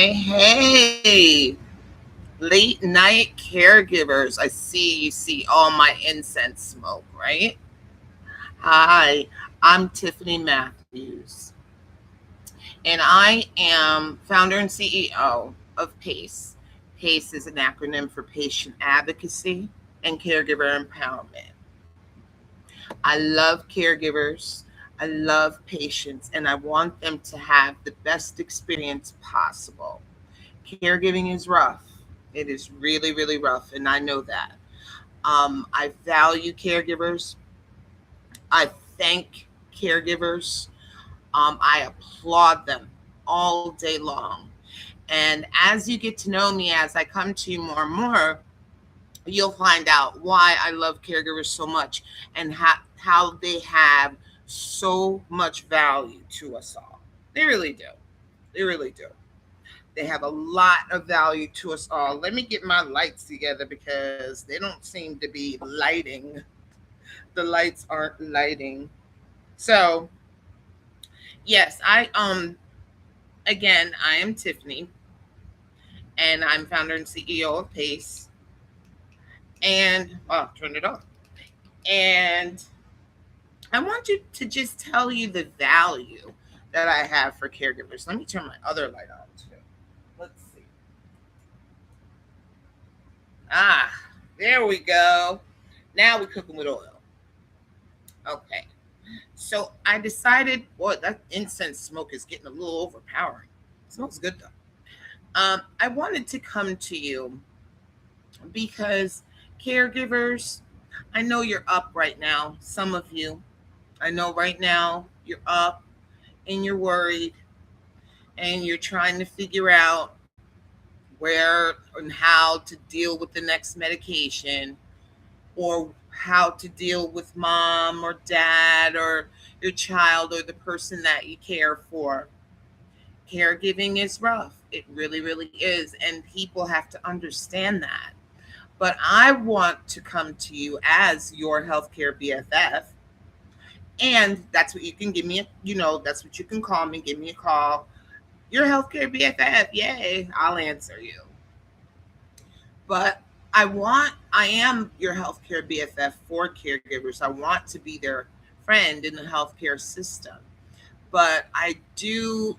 Hey, late night caregivers. I see you see all my incense smoke, right? Hi, I'm Tiffany Matthews, and I am founder and CEO of PACE. PACE is an acronym for Patient Advocacy and Caregiver Empowerment. I love caregivers, I love patients, and I want them to have the best experience possible. Caregiving is rough. It is really, really rough, and I know that. I value caregivers. I thank caregivers. I applaud them all day long. And as you get to know me, as I come to you more and more, you'll find out why I love caregivers so much and how they have so much value to us all. They really do. They really do. They have a lot of value to us all. Let me get my lights together because they don't seem to be lighting. The lights aren't lighting. So, yes, again, I am Tiffany and I'm founder and CEO of Pace. And turn it off. And I want you to just tell you the value that I have for caregivers. Let me turn my other light on too. Let's see. Ah, there we go. Now we're cooking with oil. Okay. So I decided, boy, that incense smoke is getting a little overpowering. It smells good though. I wanted to come to you because caregivers, I know you're up right now. Some of you, I know right now you're up and you're worried and you're trying to figure out where and how to deal with the next medication or how to deal with mom or dad or your child or the person that you care for. Caregiving is rough. It really, really is. And people have to understand that. But I want to come to you as your healthcare BFF. And that's what you can give me, that's what you can call me. Give me a call. Your healthcare BFF. Yay. I'll answer you. But I am your healthcare BFF for caregivers. I want to be their friend in the healthcare system. But I do,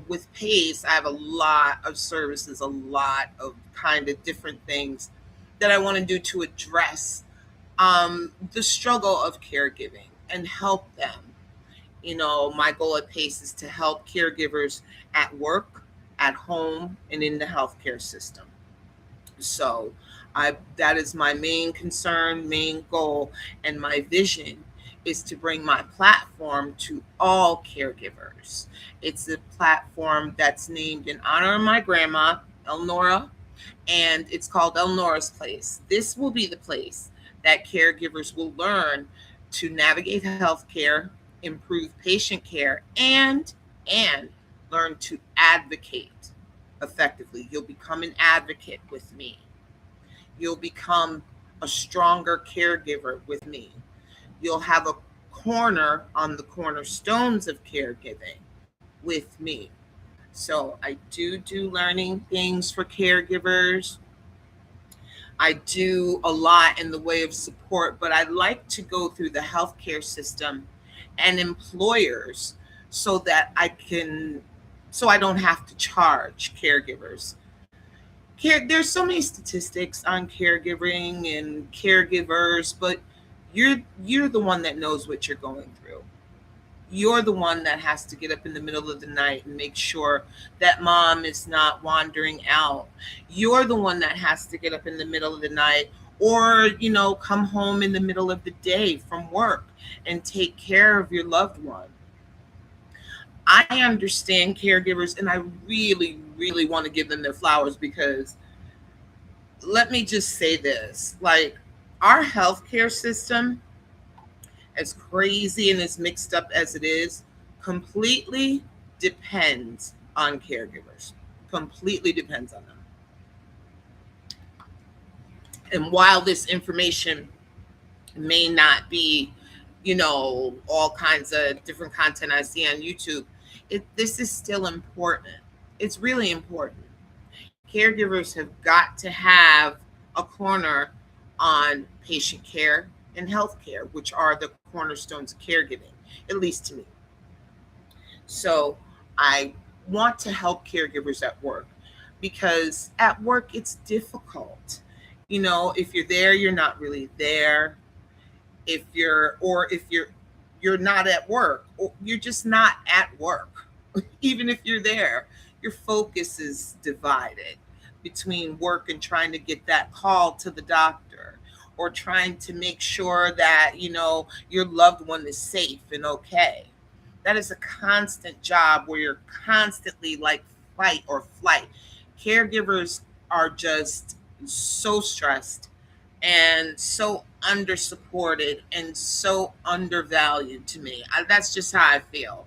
with PACE, I have a lot of services, a lot of kind of different things that I want to do to address the struggle of caregiving and help them. My goal at PACE is to help caregivers at work, at home, and in the healthcare system. So that is my main concern, main goal, and my vision is to bring my platform to all caregivers. It's a platform that's named in honor of my grandma, Elnora, and it's called Elnora's Place. This will be the place that caregivers will learn to navigate healthcare, improve patient care, and learn to advocate effectively. You'll become an advocate with me. You'll become a stronger caregiver with me. You'll have a corner on the cornerstones of caregiving with me. So I do learning things for caregivers. I do a lot in the way of support, but I like to go through the healthcare system and employers so that so I don't have to charge caregivers. There's so many statistics on caregiving and caregivers, but you're the one that knows what you're going through. You're the one that has to get up in the middle of the night and make sure that mom is not wandering out. You're the one that has to get up in the middle of the night or, come home in the middle of the day from work and take care of your loved one. I understand caregivers and I really, really want to give them their flowers because let me just say this, like our healthcare system, as crazy and as mixed up as it is, completely depends on caregivers. Completely depends on them. And while this information may not be, all kinds of different content I see on YouTube, this is still important. It's really important. Caregivers have got to have a corner on patient care and healthcare, which are the cornerstones of caregiving, at least to me. So I want to help caregivers at work because at work it's difficult. If you're there, you're not really there. If you're not at work, or you're just not at work. Even if you're there, your focus is divided between work and trying to get that call to the doctor, or trying to make sure that your loved one is safe and okay. That is a constant job where you're constantly like fight or flight. Caregivers are just so stressed and so under supported and so undervalued to me. That's just how I feel.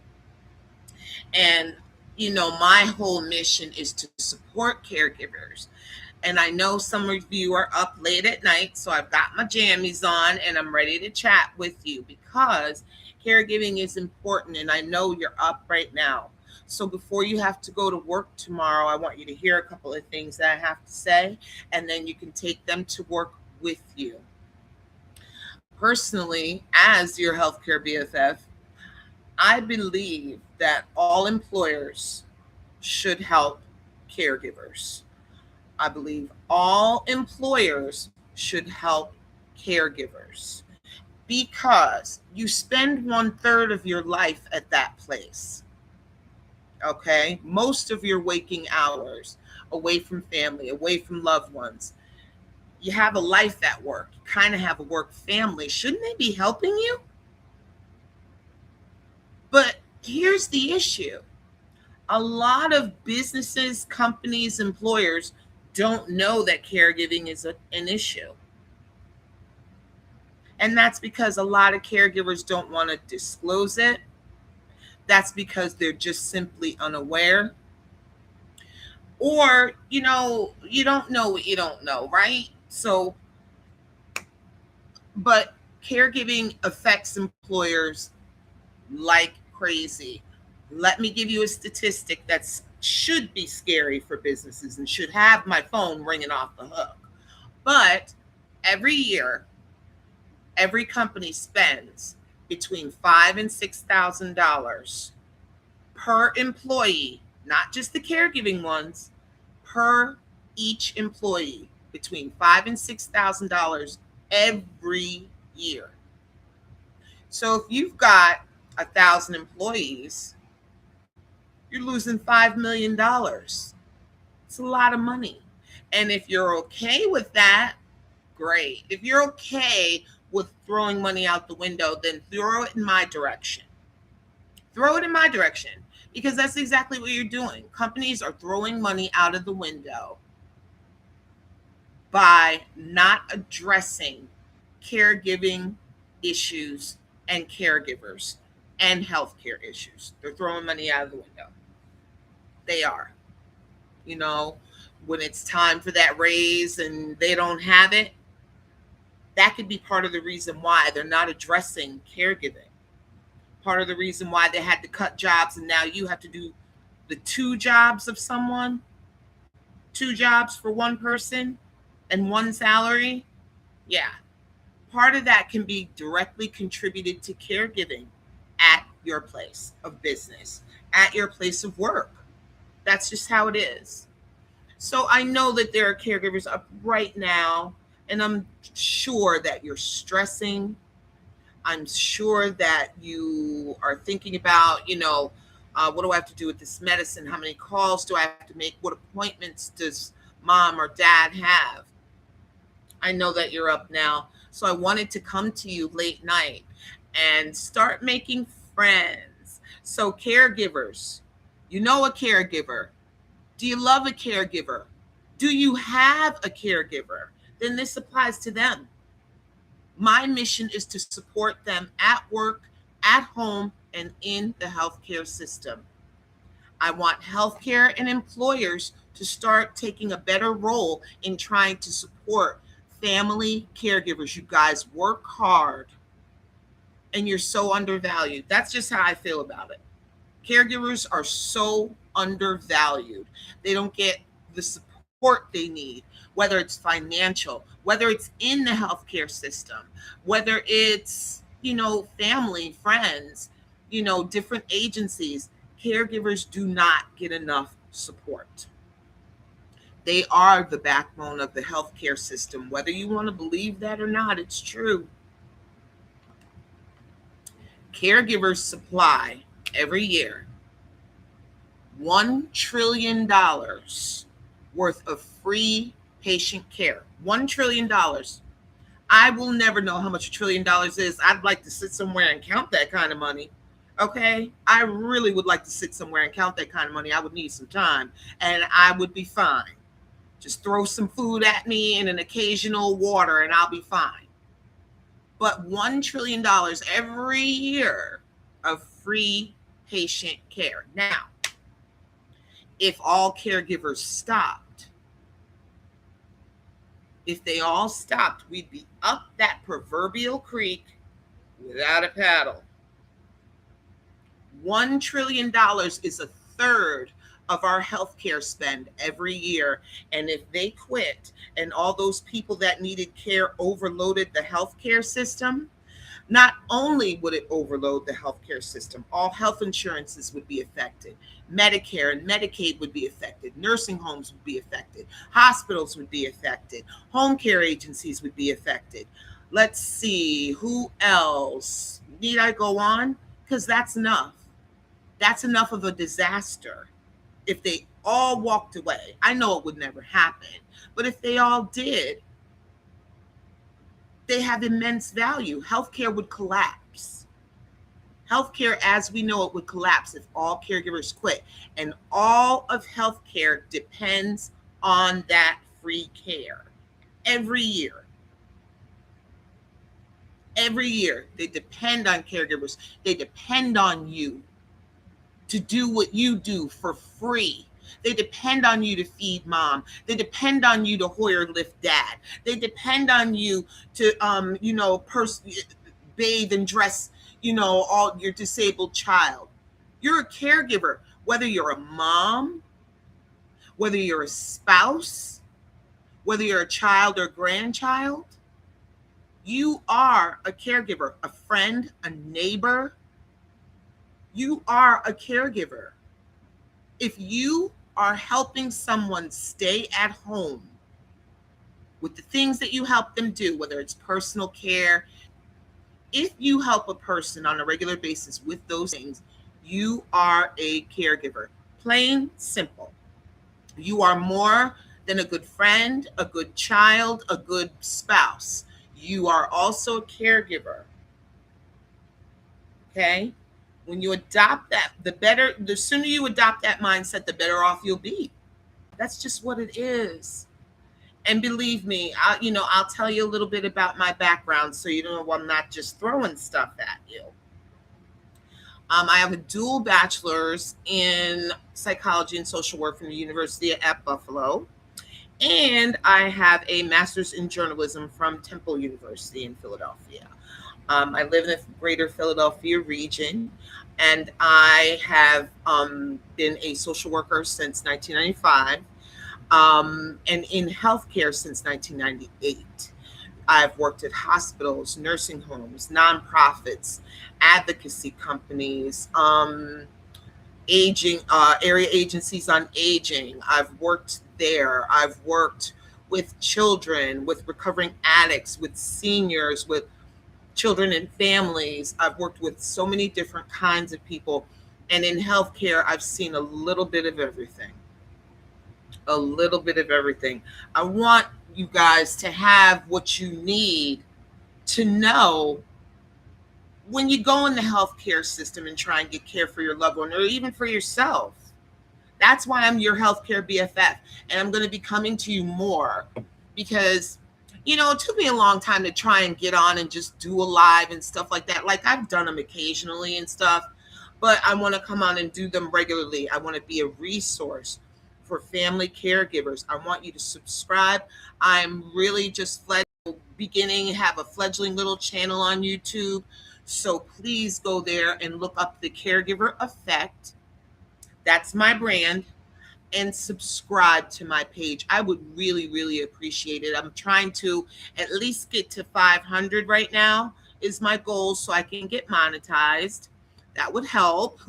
And my whole mission is to support caregivers. And I know some of you are up late at night, so I've got my jammies on and I'm ready to chat with you because caregiving is important. And I know you're up right now. So before you have to go to work tomorrow, I want you to hear a couple of things that I have to say, and then you can take them to work with you. Personally, as your healthcare BFF, I believe that all employers should help caregivers. I believe all employers should help caregivers because you spend 1/3 of your life at that place. Okay? Most of your waking hours away from family, away from loved ones. You have a life at work. You kind of have a work family. Shouldn't they be helping you? But here's the issue. A lot of businesses, companies, employers don't know that caregiving is an issue. And that's because a lot of caregivers don't want to disclose it. That's because they're just simply unaware. Or, you don't know what you don't know, right? So, but caregiving affects employers like crazy. Let me give you a statistic that should be scary for businesses and should have my phone ringing off the hook. But every year, every company spends between $5,000 and $6,000 per employee, not just the caregiving ones, per each employee, between $5,000 and $6,000 every year. So if you've got 1,000 employees, you're losing $5 million. It's a lot of money. And if you're okay with that, great. If you're okay with throwing money out the window, then throw it in my direction. Throw it in my direction, because that's exactly what you're doing. Companies are throwing money out of the window by not addressing caregiving issues and caregivers and healthcare issues. They're throwing money out of the window. They are. When it's time for that raise and they don't have it, that could be part of the reason why they're not addressing caregiving. Part of the reason why they had to cut jobs and now you have to do the 2 jobs of someone, 2 jobs for one person and 1 salary. Yeah. Part of that can be directly contributed to caregiving at your place of business, at your place of work. That's just how it is. So I know that there are caregivers up right now, and I'm sure that you're stressing. I'm sure that you are thinking about, what do I have to do with this medicine? How many calls do I have to make? What appointments does mom or dad have? I know that you're up now. So I wanted to come to you late night and start making friends. So caregivers, you know a caregiver. Do you love a caregiver? Do you have a caregiver? Then this applies to them. My mission is to support them at work, at home, and in the healthcare system. I want healthcare and employers to start taking a better role in trying to support family caregivers. You guys work hard and you're so undervalued. That's just how I feel about it. Caregivers are so undervalued. They don't get the support they need, whether it's financial, whether it's in the healthcare system, whether it's, family, friends, different agencies. Caregivers do not get enough support. They are the backbone of the healthcare system. Whether you want to believe that or not, it's true. Caregivers supply every year $1 trillion worth of free patient care. $1 trillion. I will never know how much $1 trillion is. I'd like to sit somewhere and count that kind of money. Okay? I really would like to sit somewhere and count that kind of money. I would need some time and I would be fine. Just throw some food at me and an occasional water and I'll be fine. But $1 trillion every year of free patient care. Now, if all caregivers stopped, if they all stopped, we'd be up that proverbial creek without a paddle. $1 trillion is a third of our healthcare spend every year. And if they quit and all those people that needed care overloaded the healthcare system, not only would it overload the healthcare system, all health insurances would be affected. Medicare and Medicaid would be affected. Nursing homes would be affected. Hospitals would be affected. Home care agencies would be affected. Let's see, who else? Need I go on? Because that's enough. That's enough of a disaster. If they all walked away, I know it would never happen, but if they all did, they have immense value. Healthcare would collapse. Healthcare as we know it would collapse if all caregivers quit. And all of healthcare depends on that free care. Every year. Every year, they depend on caregivers. They depend on you to do what you do for free. They depend on you to feed mom. They depend on you to Hoyer lift dad. They depend on you to, bathe and dress, all your disabled child. You're a caregiver, whether you're a mom, whether you're a spouse, whether you're a child or grandchild. You are a caregiver, a friend, a neighbor. You are a caregiver. If you are helping someone stay at home with the things that you help them do, whether it's personal care, if you help a person on a regular basis with those things, you are a caregiver. Plain simple. You are more than a good friend, a good child, a good spouse. You are also a caregiver. Okay? When you adopt that, the sooner you adopt that mindset, the better off you'll be. That's just what it is. And believe me, I'll tell you a little bit about my background so you know I'm not just throwing stuff at you. I have a dual bachelor's in psychology and social work from the University at Buffalo. And I have a master's in journalism from Temple University in Philadelphia. I live in the greater Philadelphia region, and I have been a social worker since 1995, and in healthcare since 1998. I've worked at hospitals, nursing homes, nonprofits, advocacy companies, aging area agencies on aging. I've worked there. I've worked with children, with recovering addicts, with seniors, with children and families. I've worked with so many different kinds of people. And in healthcare, I've seen a little bit of everything. A little bit of everything. I want you guys to have what you need to know when you go in the healthcare system and try and get care for your loved one or even for yourself. That's why I'm your healthcare BFF. And I'm going to be coming to you more because, it took me a long time to try and get on and just do a live and stuff like that. Like I've done them occasionally and stuff, but I want to come on and do them regularly. I want to be a resource for family caregivers. I want you to subscribe. I'm really just beginning, have a fledgling little channel on YouTube. So please go there and look up the Caregiver Effect. That's my brand. And subscribe to my page. I would really, really appreciate it. I'm trying to at least get to 500 right now is my goal so I can get monetized. That would help.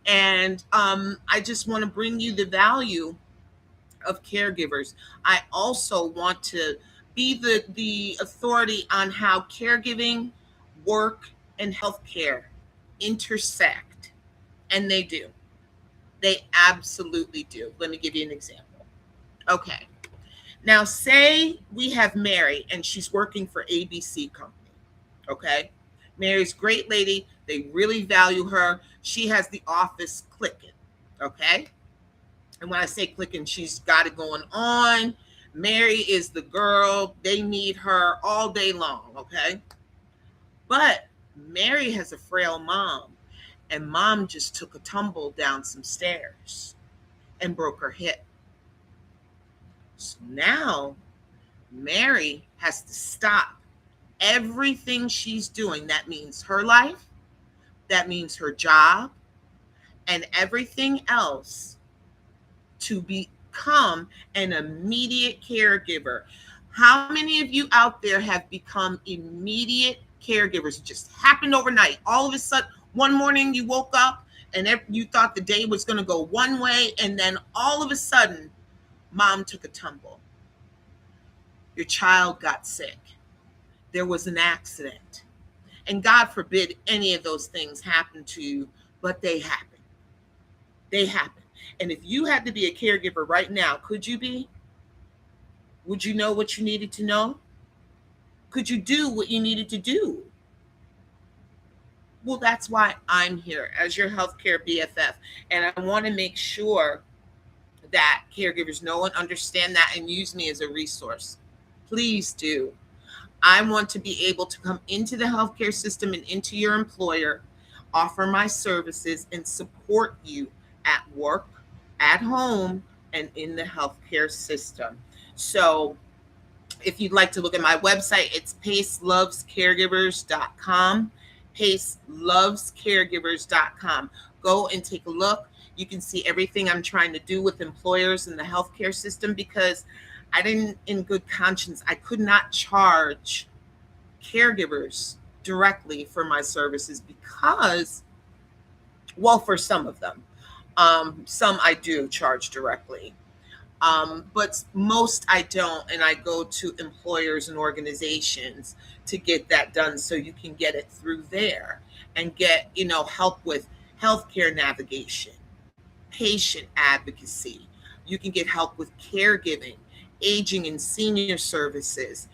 And I just want to bring you the value of caregivers. I also want to be the authority on how caregiving, work, and healthcare intersect. And they do. They absolutely do. Let me give you an example. Okay. Now, say we have Mary and she's working for ABC Company. Okay. Mary's a great lady. They really value her. She has the office clicking. Okay. And when I say clicking, she's got it going on. Mary is the girl. They need her all day long. Okay. But Mary has a frail mom, and mom just took a tumble down some stairs and broke her hip. So now Mary has to stop everything she's doing. That means her life, that means her job, and everything else to become an immediate caregiver. How many of you out there have become immediate caregivers? It just happened overnight. All of a sudden, one morning you woke up and you thought the day was going to go one way, and then all of a sudden, mom took a tumble. Your child got sick. There was an accident. And God forbid any of those things happen to you, but they happen. They happen. And if you had to be a caregiver right now, could you be? Would you know what you needed to know? Could you do what you needed to do? Well, that's why I'm here as your healthcare BFF. And I want to make sure that caregivers know and understand that and use me as a resource. Please do. I want to be able to come into the healthcare system and into your employer, offer my services, and support you at work, at home, and in the healthcare system. So if you'd like to look at my website, it's pacelovescaregivers.com. pacelovescaregivers.com. Go and take a look. You can see everything I'm trying to do with employers in the healthcare system, because I didn't, in good conscience, I could not charge caregivers directly for my services because, well, for some of them, some I do charge directly, but most I don't, and I go to employers and organizations to get that done, so you can get it through there and get, help with healthcare navigation, patient advocacy. You can get help with caregiving, aging and senior services,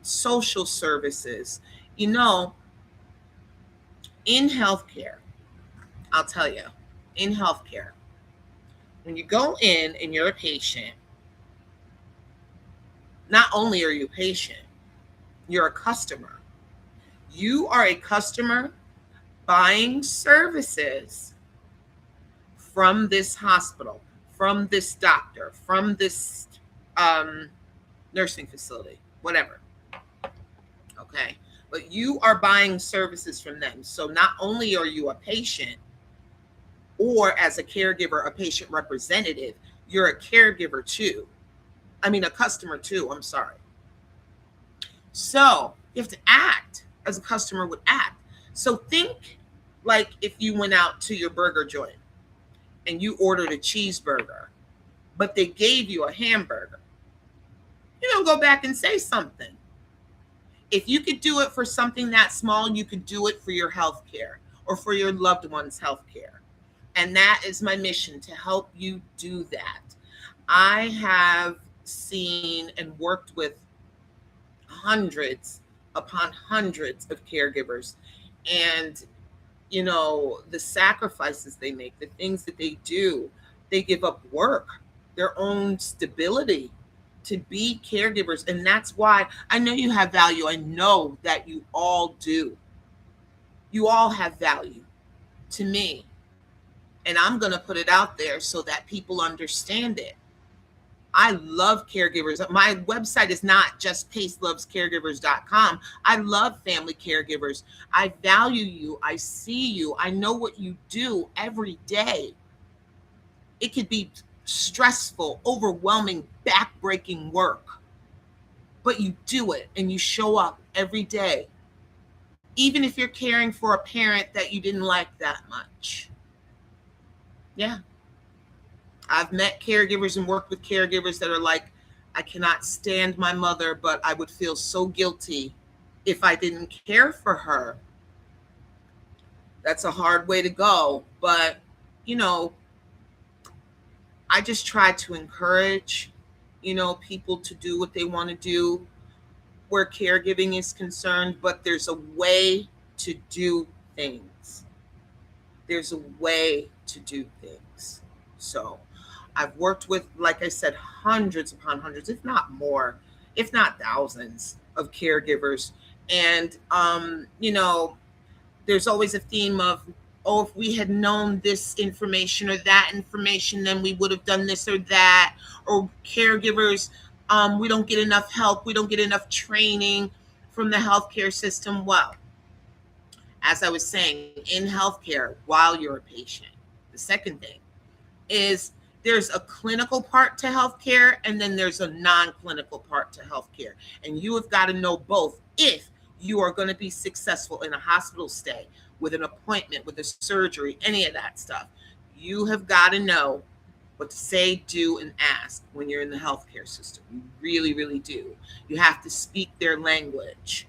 social services. In healthcare, I'll tell you, in healthcare, when you go in and you're a patient, not only are you a patient, you're a customer. You are a customer buying services from this hospital, from this doctor, from this nursing facility, whatever. Okay. But you are buying services from them. So not only are you a patient, or as a caregiver, a patient representative, you're a caregiver too. I mean, a customer too. I'm sorry. So you have to act as a customer would act. So think like if you went out to your burger joint and you ordered a cheeseburger, but they gave you a hamburger. You don't go back and say something. If you could do it for something that small, you could do it for your health care or for your loved one's health care. And that is my mission, to help you do that. I have seen and worked with hundreds upon hundreds of caregivers. And, the sacrifices they make, the things that they do, they give up work, their own stability to be caregivers. And that's why I know you have value. I know that you all do. You all have value to me. And I'm going to put it out there so that people understand it. I love caregivers. My website is not just pacelovescaregivers.com. I love family caregivers. I value you. I see you. I know what you do every day. It could be stressful, overwhelming, backbreaking work, but you do it and you show up every day, even if you're caring for a parent that you didn't like that much. Yeah. I've met caregivers and worked with caregivers that are like, I cannot stand my mother, but I would feel so guilty if I didn't care for her. That's a hard way to go. But, you know, I just try to encourage, people to do what they want to do where caregiving is concerned, but there's a way to do things. There's a way to do things. So I've worked with, like I said, hundreds upon hundreds, if not more, if not thousands of caregivers. And, there's always a theme of, oh, if we had known this information or that information, then we would have done this or that. Or caregivers, we don't get enough help. We don't get enough training from the healthcare system. Well, as I was saying, in healthcare, while you're a patient, the second thing is there's a clinical part to healthcare and then there's a non-clinical part to healthcare. And you have got to know both if you are going to be successful in a hospital stay, with an appointment, with a surgery, any of that stuff. You have got to know what to say, do, and ask when you're in the healthcare system. You really, really do. You have to speak their language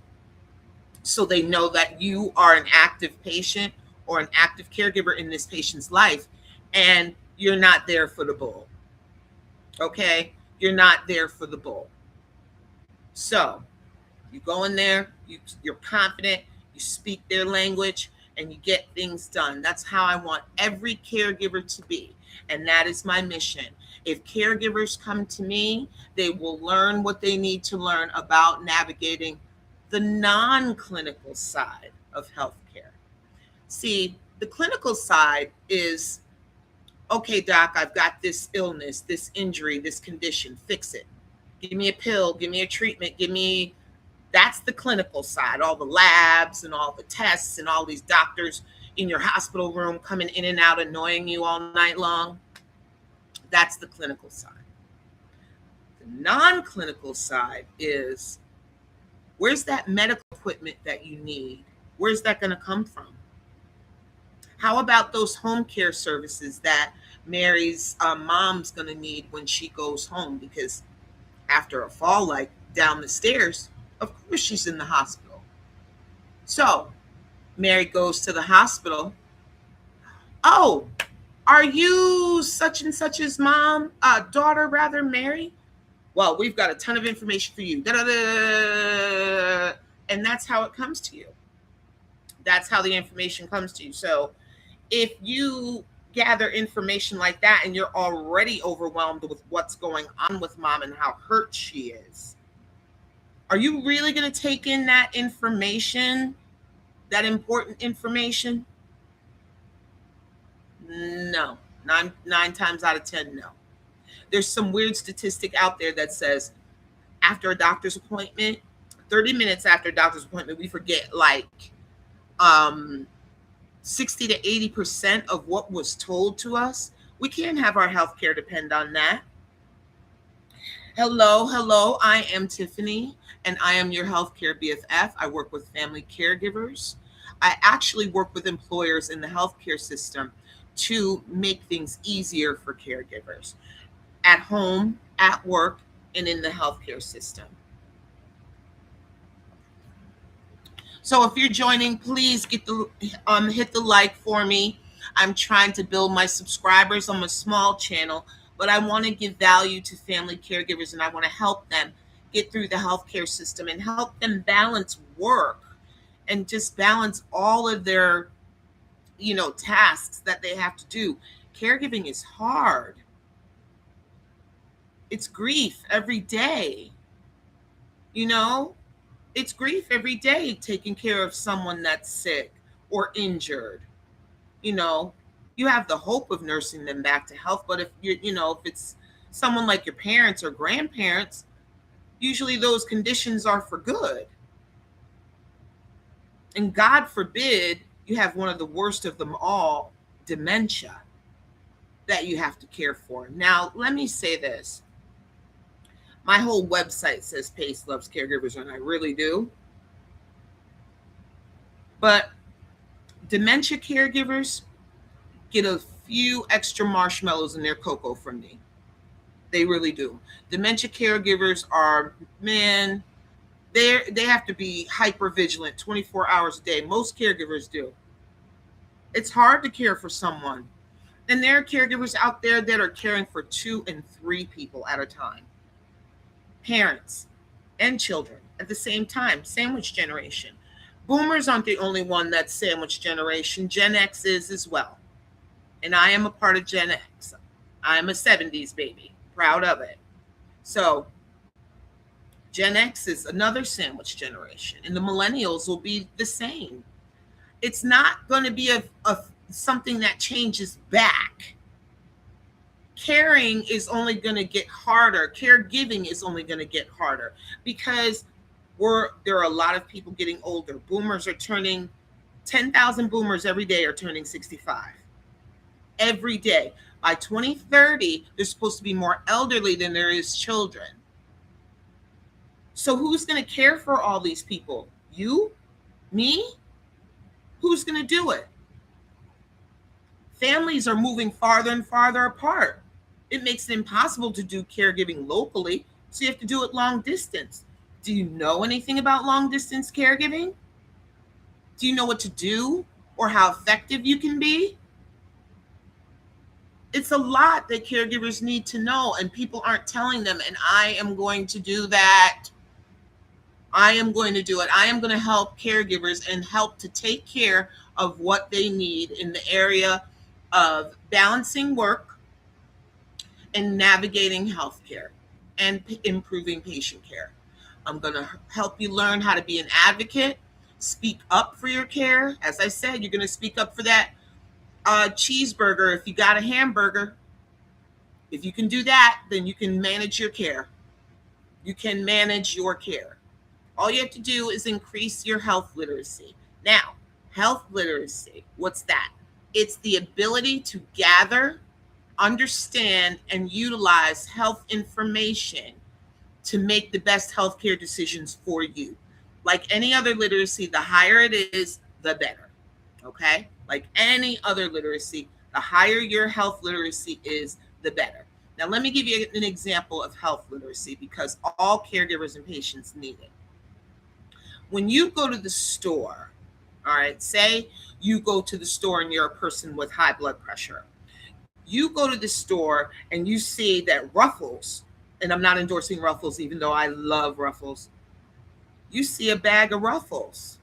so they know that you are an active patient or an active caregiver in this patient's life, and you're not there for the bull. Okay? You're not there for the bull. So you go in there, you're confident, you speak their language, and you get things done. That's how I want every caregiver to be. And that is my mission. If caregivers come to me, they will learn what they need to learn about navigating the non-clinical side of healthcare. See, the clinical side is, okay, doc, I've got this illness, this injury, this condition, fix it. Give me a pill, give me a treatment, that's the clinical side, all the labs and all the tests and all these doctors in your hospital room coming in and out, annoying you all night long. That's the clinical side. The non-clinical side is, where's that medical equipment that you need? Where's that going to come from? How about those home care services that Mary's mom's going to need when she goes home? Because after a fall, like down the stairs, of course she's in the hospital. So Mary goes to the hospital. Oh, are you such and such's mom, daughter rather, Mary? Well, we've got a ton of information for you. Da-da-da. And that's how it comes to you. That's how the information comes to you. So if you gather information like that and you're already overwhelmed with what's going on with mom and how hurt she is, are you really going to take in that information, that important information? No. Nine times out of 10, no. There's some weird statistic out there that says after a doctor's appointment, 30 minutes after a doctor's appointment, we forget like 60 to 80% of what was told to us. We can't have our healthcare depend on that. Hello, I am Tiffany, and I am your healthcare BFF. I work with family caregivers. I actually work with employers in the healthcare system to make things easier for caregivers at home, at work, and in the healthcare system. So if you're joining, please hit the like for me. I'm trying to build my subscribers. I'm a small channel, but I want to give value to family caregivers, and I want to help them get through the healthcare system and help them balance work and just balance all of their, tasks that they have to do. Caregiving is hard. It's grief every day. It's grief every day taking care of someone that's sick or injured. You have the hope of nursing them back to health, but if if it's someone like your parents or grandparents, usually those conditions are for good. And God forbid you have one of the worst of them all, dementia, that you have to care for. Now, let me say this. My whole website says PACE loves caregivers, and I really do. But dementia caregivers get a few extra marshmallows in their cocoa from me. They really do. Dementia caregivers are, man, they have to be hyper vigilant 24 hours a day. Most caregivers do. It's hard to care for someone. And there are caregivers out there that are caring for 2 and 3 people at a time. Parents and children at the same time. Sandwich generation. Boomers aren't the only one that's sandwich generation. Gen X is as well. And I am a part of Gen X. I am a 70s baby. Proud of it. So Gen X is another sandwich generation. And the millennials will be the same. It's not going to be a something that changes back. Caring is only going to get harder. Caregiving is only going to get harder because there are a lot of people getting older. Boomers are turning 10,000 boomers every day are turning 65. Every day. By 2030, there's supposed to be more elderly than there is children. So who's going to care for all these people? You? Me? Who's going to do it? Families are moving farther and farther apart. It makes it impossible to do caregiving locally, so you have to do it long distance. Do you know anything about long distance caregiving? Do you know what to do or how effective you can be? It's a lot that caregivers need to know, and people aren't telling them, and I am going to do that. I am going to do it. I am going to help caregivers and help to take care of what they need in the area of balancing work and navigating healthcare and improving patient care. I'm going to help you learn how to be an advocate, speak up for your care. As I said, you're going to speak up for that cheeseburger if you got a hamburger. If you can do that, then you can manage your care. You can manage your care. All you have to do is increase your health literacy. Now, health literacy, what's that? It's the ability to gather, understand, and utilize health information to make the best healthcare decisions for you. Like any other literacy, the higher it is, the better. Okay? Like any other literacy, the higher your health literacy is, the better. Now, let me give you an example of health literacy because all caregivers and patients need it. When you go to the store, all right, say you go to the store and you're a person with high blood pressure. You go to the store and you see that Ruffles, and I'm not endorsing Ruffles even though I love Ruffles. You see a bag of Ruffles.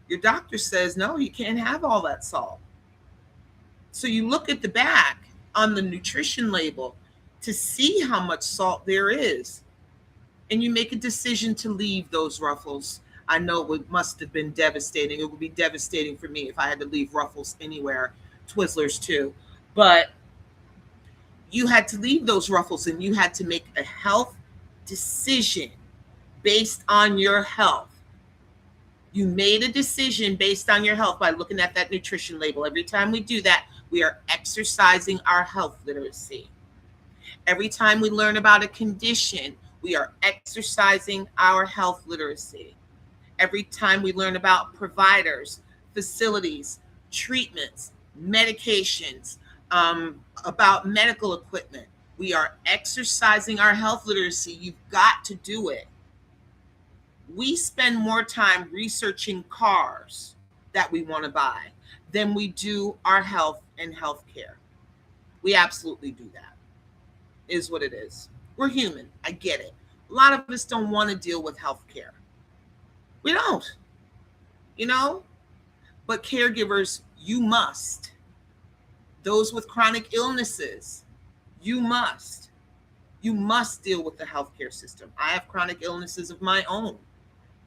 Your doctor says, no, you can't have all that salt. So you look at the back on the nutrition label to see how much salt there is. And you make a decision to leave those Ruffles. I know it must have been devastating. It would be devastating for me if I had to leave Ruffles anywhere, Twizzlers too. But you had to leave those Ruffles and you had to make a health decision based on your health. You made a decision based on your health by looking at that nutrition label. Every time we do that, we are exercising our health literacy. Every time we learn about a condition, we are exercising our health literacy. Every time we learn about providers, facilities, treatments, medications, about medical equipment, we are exercising our health literacy. You've got to do it. We spend more time researching cars that we want to buy than we do our health and healthcare. We absolutely do that. Is what it is. We're human. I get it. A lot of us don't want to deal with healthcare. We don't, but caregivers, you must. Those with chronic illnesses, you must deal with the healthcare system. I have chronic illnesses of my own,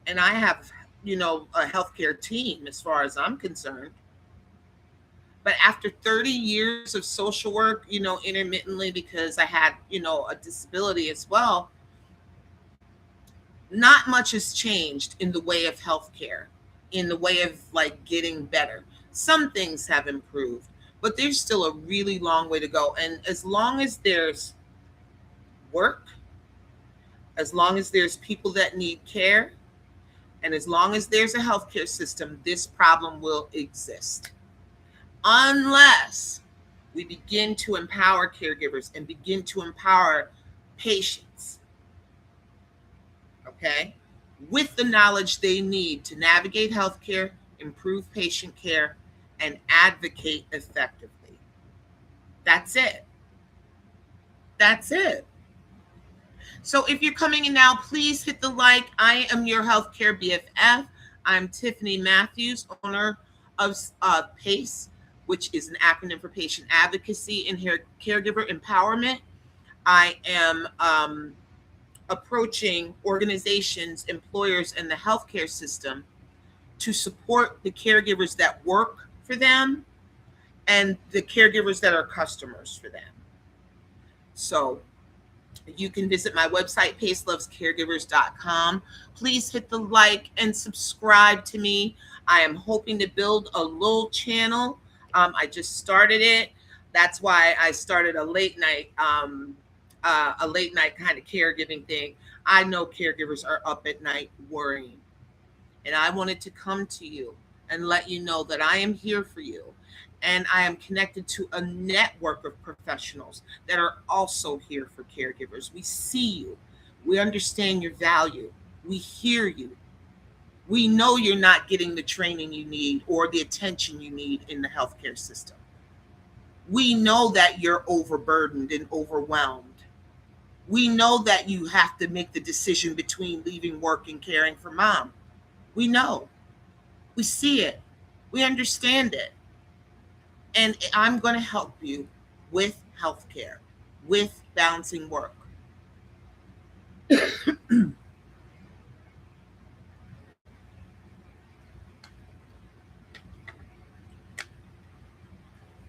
and I have, a healthcare team as far as I'm concerned. But after 30 years of social work, intermittently because I had, a disability as well, not much has changed in the way of healthcare, in the way of like getting better. Some things have improved, but there's still a really long way to go. And as long as there's work, as long as there's people that need care, and as long as there's a healthcare system, this problem will exist. Unless we begin to empower caregivers and begin to empower patients, okay, with the knowledge they need to navigate healthcare, improve patient care, and advocate effectively. That's it. That's it. So if you're coming in now, please hit the like. I am your healthcare BFF. I'm Tiffany Matthews, owner of PACE, which is an acronym for Patient Advocacy and Caregiver Empowerment. I am approaching organizations, employers, and the healthcare system to support the caregivers that work for them and the caregivers that are customers for them. So you can visit my website, pacelovescaregivers.com. Please hit the like and subscribe to me. I am hoping to build a little channel. I just started it. That's why I started a late night kind of caregiving thing. I know caregivers are up at night worrying. And I wanted to come to you and let you know that I am here for you. And I am connected to a network of professionals that are also here for caregivers. We see you. We understand your value. We hear you. We know you're not getting the training you need or the attention you need in the healthcare system. We know that you're overburdened and overwhelmed. We know that you have to make the decision between leaving work and caring for mom. We know. We see it. We understand it. And I'm going to help you with healthcare, with balancing work.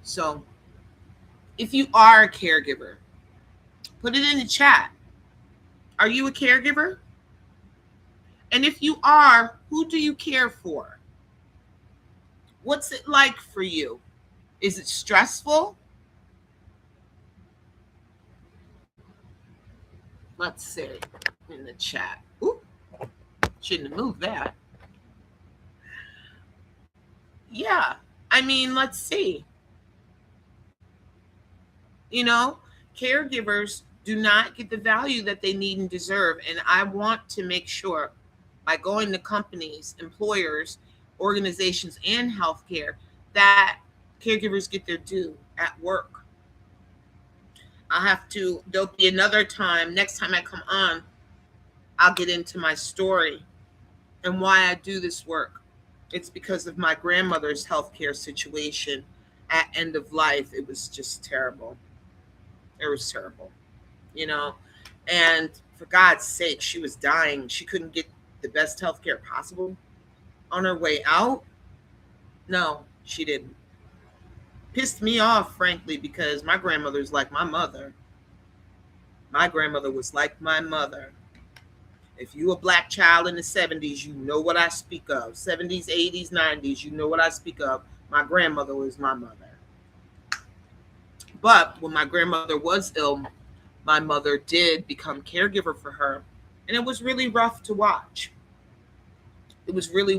So if you are a caregiver, put it in the chat. Are you a caregiver? And if you are, who do you care for? What's it like for you? Is it stressful? Let's see in the chat. Ooh, shouldn't have moved that. Yeah, I mean, let's see. Caregivers do not get the value that they need and deserve. And I want to make sure by going to companies, employers, organizations, and healthcare that caregivers get their due at work. There'll be another time, next time I come on, I'll get into my story and why I do this work. It's because of my grandmother's healthcare situation at end of life. It was just terrible. It was terrible, and for God's sake, she was dying. She couldn't get the best healthcare possible on her way out. No, she didn't. Pissed me off, frankly, because my grandmother's like my mother. My grandmother was like my mother. If you a black child in the 70s, you know what I speak of. 70s, 80s, 90s, you know what I speak of. My grandmother was my mother. But when my grandmother was ill, my mother did become caregiver for her. And it was really rough to watch. It was really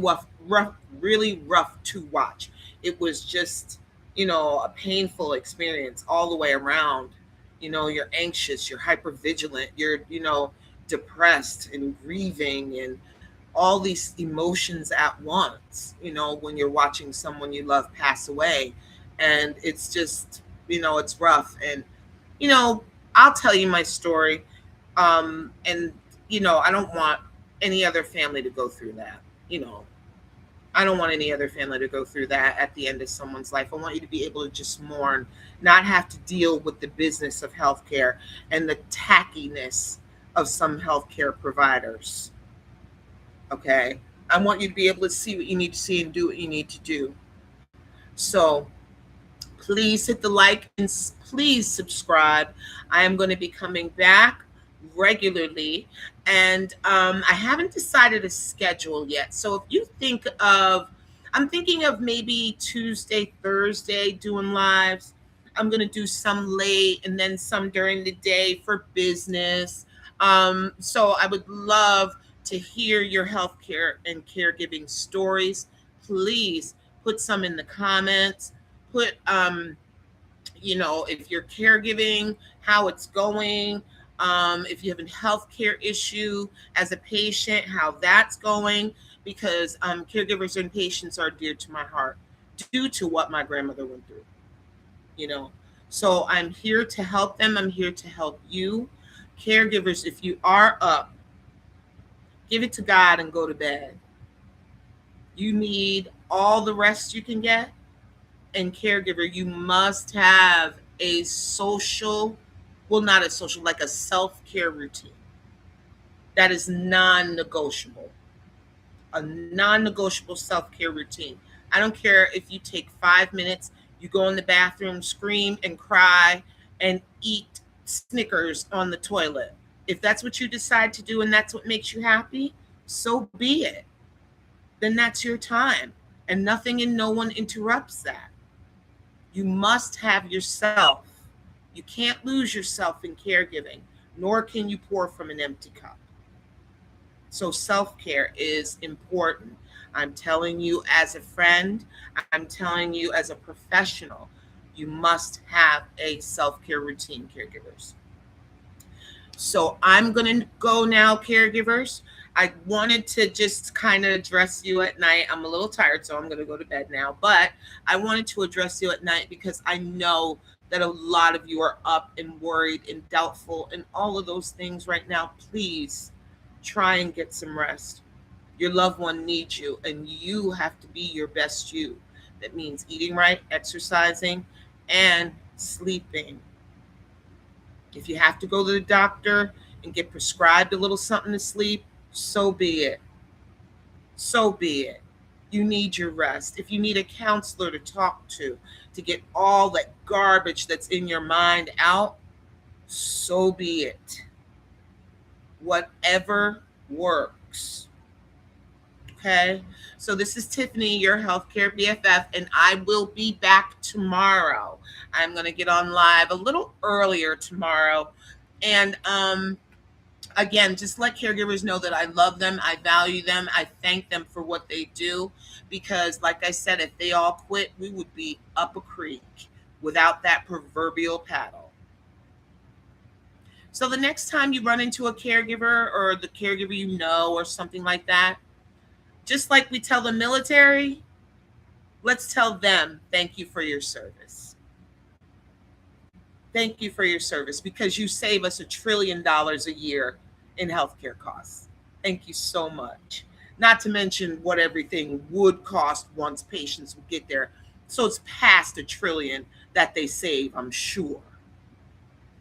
really rough to watch. It was just, a painful experience all the way around. You're anxious, you're hypervigilant, you're, depressed and grieving and all these emotions at once, when you're watching someone you love pass away. And it's just, it's rough. And, I'll tell you my story. And, I don't want any other family to go through that. I don't want any other family to go through that at the end of someone's life. I want you to be able to just mourn, not have to deal with the business of healthcare and the tackiness of some healthcare providers. Okay? I want you to be able to see what you need to see and do what you need to do. So Please hit the like and please subscribe. I am going to be coming back regularly, and I haven't decided a schedule yet. So if you think of, I'm thinking of maybe Tuesday, Thursday doing lives. I'm going to do some late and then some during the day for business. So I would love to hear your healthcare and caregiving stories. Please put some in the comments. Put, if you're caregiving, how it's going. If you have a healthcare issue as a patient, how that's going, because caregivers and patients are dear to my heart due to what my grandmother went through, you know. So I'm here to help them. I'm here to help you. Caregivers, if you are up, give it to God and go to bed. You need all the rest you can get. And caregiver, you must have a social, well, not a social, like a self-care routine that is non-negotiable. A non-negotiable self-care routine. I don't care if you take 5 minutes, you go in the bathroom, scream and cry, and eat Snickers on the toilet. If that's what you decide to do and that's what makes you happy, so be it. Then that's your time. And nothing and no one interrupts that. You must have yourself. You can't lose yourself in caregiving, nor can you pour from an empty cup. So self-care is important. I'm telling you as a friend, I'm telling you as a professional, you must have a self-care routine, caregivers. So I'm going to go now, caregivers. I wanted to just kind of address you at night. I'm a little tired, so I'm going to go to bed now. But I wanted to address you at night because I know that a lot of you are up and worried and doubtful and all of those things right now. Please try and get some rest. Your loved one needs you, and you have to be your best you. That means eating right, exercising, and sleeping. If you have to go to the doctor and get prescribed a little something to sleep, so be it. So be it. You need your rest. If you need a counselor to talk to get all that garbage that's in your mind out, so be it. Whatever works. Okay? So this is Tiffany, your healthcare BFF, and I will be back tomorrow. I'm going to get on live a little earlier tomorrow. And again, just let caregivers know that I love them, I value them, I thank them for what they do, because like I said, if they all quit, we would be up a creek without that proverbial paddle. So the next time you run into a caregiver or the caregiver you know or something like that, just like we tell the military, let's tell them thank you for your service. Thank you for your service, because you save us $1 trillion a year in healthcare costs. Thank you so much. Not to mention what everything would cost once patients would get there. So it's past $1 trillion that they save, I'm sure.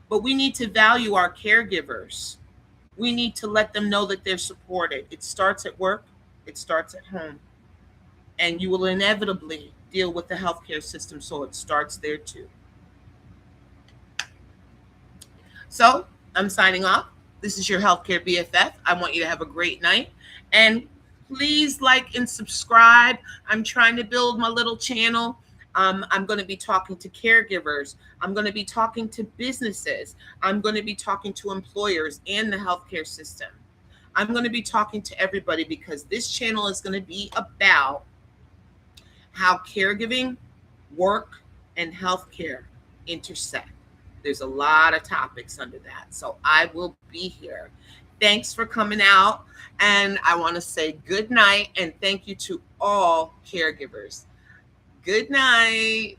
But we need to value our caregivers. We need to let them know that they're supported. It starts at work. It starts at home. And you will inevitably deal with the healthcare system, so it starts there too. So I'm signing off. This is your healthcare BFF. I want you to have a great night. And please like and subscribe. I'm trying to build my little channel. I'm going to be talking to caregivers. I'm going to be talking to businesses. I'm going to be talking to employers and the healthcare system. I'm going to be talking to everybody, because this channel is going to be about how caregiving, work, and healthcare intersect. There's a lot of topics under that. So I will be here. Thanks for coming out. And I want to say good night and thank you to all caregivers. Good night.